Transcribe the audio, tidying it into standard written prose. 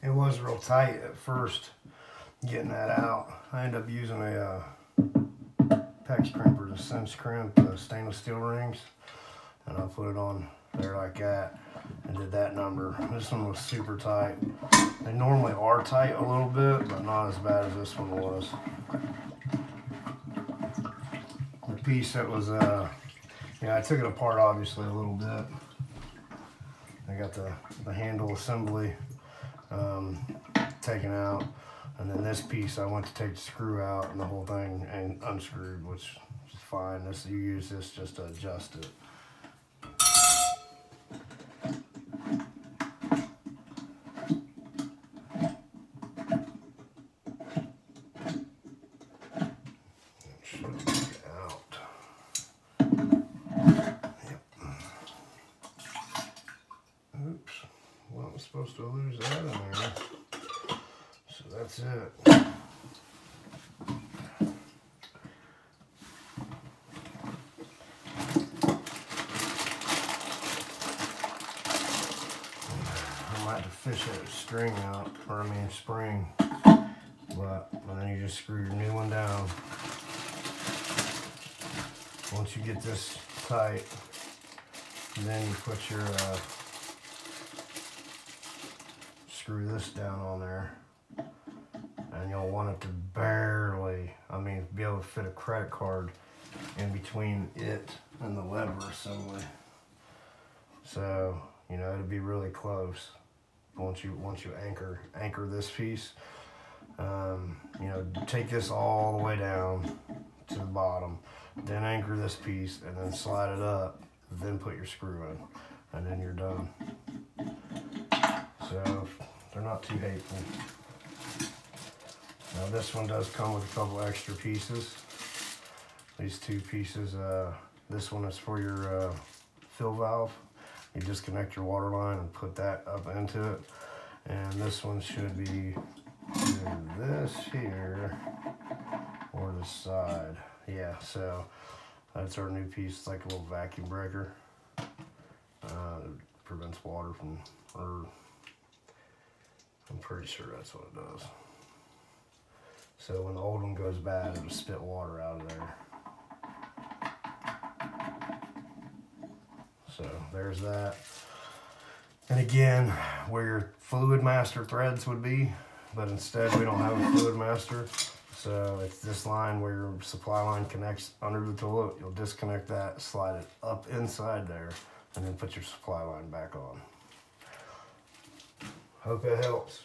It was real tight at first getting that out. I ended up using a PEX crimper to cinch crimp the stainless steel rings, and I put it on there like that and did that number. This one was super tight. They normally are tight a little bit, but not as bad as this one was. The piece that was, yeah, I took it apart obviously a little bit. I got the handle assembly taken out, and then this piece I went to take the screw out and the whole thing and unscrewed, which is fine. This, you use this just to adjust it. Supposed to lose that in there, so that's it. I might have to fish that string out, or I mean spring, but and then you just screw your new one down. Once you get this tight, then you put your screw this down on there, and you'll want it to barely, I mean, be able to fit a credit card in between it and the lever assembly. So, you know, it'll be really close once you anchor this piece. You know, take this all the way down to the bottom, then anchor this piece, and then slide it up, then put your screw in, and then you're done. So they're not too hateful. Now this one does come with a couple extra pieces. These two pieces, this one is for your fill valve. You disconnect your water line and put that up into it. And this one should be either this here or the side. Yeah, so that's our new piece. It's like a little vacuum breaker. It prevents water from, or I'm pretty sure that's what it does. So when the old one goes bad, it'll spit water out of there. So there's that. And again, where your fluid master threads would be, but instead we don't have a fluid master. So it's this line where your supply line connects under the toilet. You'll disconnect that, slide it up inside there, and then put your supply line back on. Hope it helps.